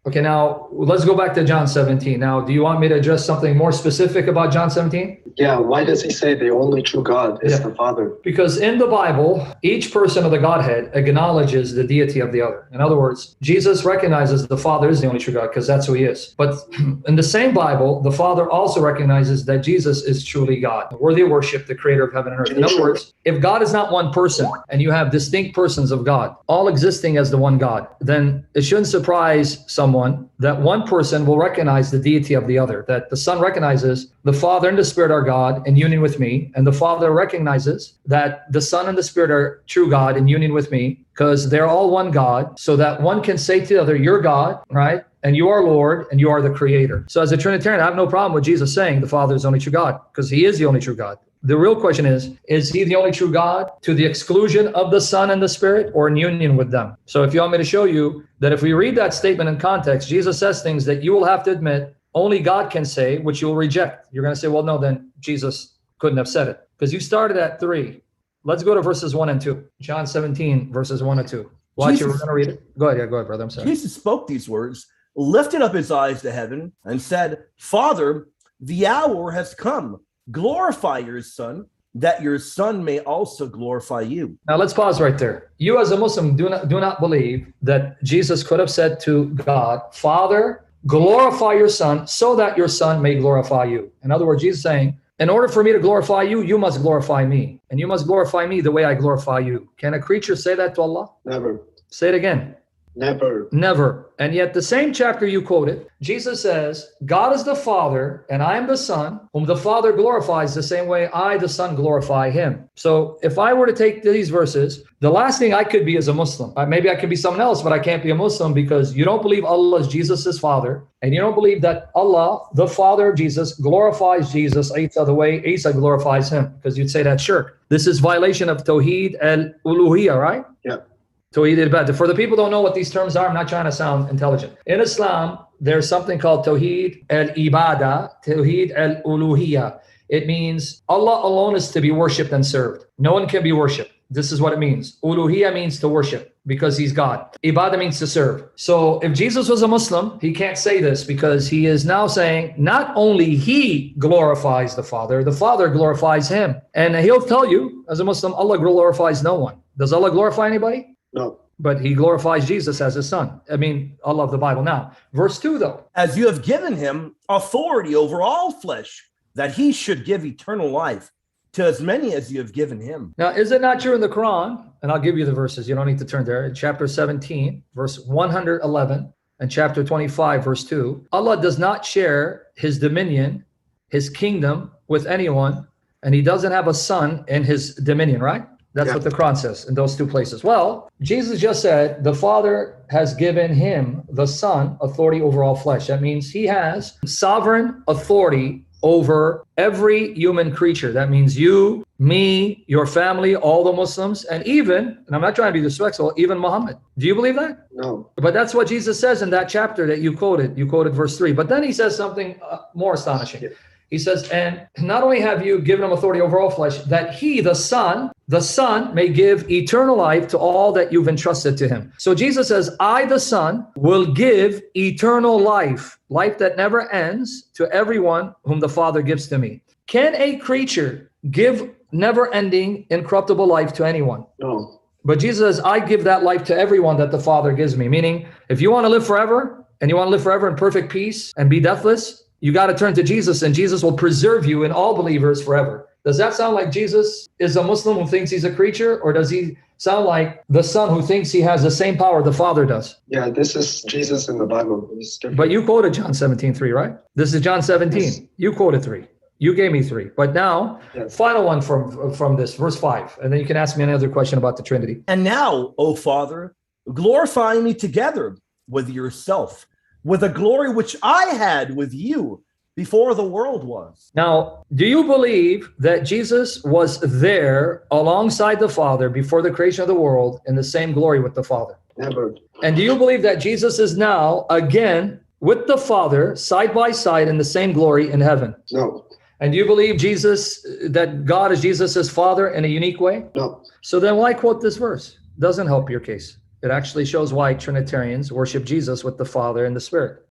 Okay, now let's go back to John 17. Now, do you want me to address something more specific about John 17? Yeah, why does he say the only true God is the Father? Because in the Bible, each person of the Godhead acknowledges the deity of the other. In other words, Jesus recognizes the Father is the only true God because that's who he is. But in the same Bible, the Father also recognizes that Jesus is truly God, worthy of worship, the creator of heaven and earth. In other words, if God is not one person and you have distinct persons of God, all existing as the one God, then it shouldn't surprise someone that one person will recognize the deity of the other, that the Son recognizes the Father and the Spirit are God in union with me, and the Father recognizes that the Son and the Spirit are true God in union with me, because they're all one God, so that one can say to the other, you're God, right? And you are Lord, and you are the Creator. So as a Trinitarian, I have no problem with Jesus saying the Father is the only true God, because he is the only true God. The real question is he the only true God to the exclusion of the Son and the Spirit, or in union with them? So if you want me to show you that if we read that statement in context, Jesus says things that you will have to admit only God can say, which you'll reject. You're going to say, well, no, then Jesus couldn't have said it, because you started at 3. Let's go to verses 1 and 2. John 17, verses 1 and 2. Watch it. We're going to read it. Go ahead. Yeah, go ahead, brother. I'm sorry. Jesus spoke these words, lifted up his eyes to heaven, and said, Father, the hour has come. Glorify your Son, that your Son may also glorify you. Now let's pause right there. You as a Muslim do not believe that Jesus could have said to God, Father, glorify your Son so that your Son may glorify you. In other words, Jesus is saying, in order for me to glorify you, you must glorify me. And you must glorify me the way I glorify you. Can a creature say that to Allah? Never. Say it again. Never. Never. And yet the same chapter you quoted, Jesus says, God is the Father and I am the Son, whom the Father glorifies the same way I, the Son, glorify him. So if I were to take these verses, the last thing I could be is a Muslim. Maybe I could be someone else, but I can't be a Muslim because you don't believe Allah is Jesus' Father. And you don't believe that Allah, the Father of Jesus, glorifies Jesus, Isa, the way Isa glorifies him. Because you'd say that's shirk. This is violation of Tawheed al-Uluhiyya, right? Yeah. Tawheed al-Ibad. For the people who don't know what these terms are, I'm not trying to sound intelligent. In Islam, there's something called Tawheed al-Ibadah, Tawheed al-Uluhiyya. It means Allah alone is to be worshipped and served. No one can be worshipped. This is what it means. Uluhiyya means to worship because he's God. Ibadah means to serve. So if Jesus was a Muslim, he can't say this because he is now saying not only he glorifies the Father glorifies him. And he'll tell you, as a Muslim, Allah glorifies no one. Does Allah glorify anybody? No. But he glorifies Jesus as his Son. I mean, Allah of the Bible. Now, verse 2 though. As you have given him authority over all flesh, that he should give eternal life to as many as you have given him. Now, is it not true in the Quran? And I'll give you the verses. You don't need to turn there. In chapter 17, verse 111, and chapter 25, verse 2, Allah does not share his dominion, his kingdom with anyone, and he doesn't have a son in his dominion, right? That's what the Quran says in those two places. Well, Jesus just said the Father has given him, the Son, authority over all flesh. That means he has sovereign authority over every human creature. That means you, me, your family, all the Muslims, and even, and I'm not trying to be disrespectful, even Muhammad. Do you believe that? No. But that's what Jesus says in that chapter that you quoted. You quoted verse 3. But then he says something more astonishing. Yeah. He says, and not only have you given him authority over all flesh, that he, the Son may give eternal life to all that you've entrusted to him. So Jesus says, I, the Son, will give eternal life that never ends, to everyone whom the Father gives to me. Can a creature give never-ending, incorruptible life to anyone? No. But Jesus says, I give that life to everyone that the Father gives me. Meaning, if you want to live forever, and you want to live forever in perfect peace and be deathless, you got to turn to Jesus, and Jesus will preserve you in all believers forever. Does that sound like Jesus is a Muslim who thinks he's a creature, or does he sound like the Son who thinks he has the same power the Father does? Yeah, this is Jesus in the Bible. But you quoted John 17:3, right? This is John 17. Yes. You quoted 3. You gave me 3. But now, final one from this, verse 5. And then you can ask me another question about the Trinity. And now, O Father, glorify me together with yourself, with the glory which I had with you before the world was. Now, do you believe that Jesus was there alongside the Father before the creation of the world in the same glory with the Father? Never. And do you believe that Jesus is now again with the Father side by side in the same glory in heaven? No. And do you believe that God is Jesus's Father in a unique way? No. So then why quote this verse? Doesn't help your case. It actually shows why Trinitarians worship Jesus with the Father and the Spirit.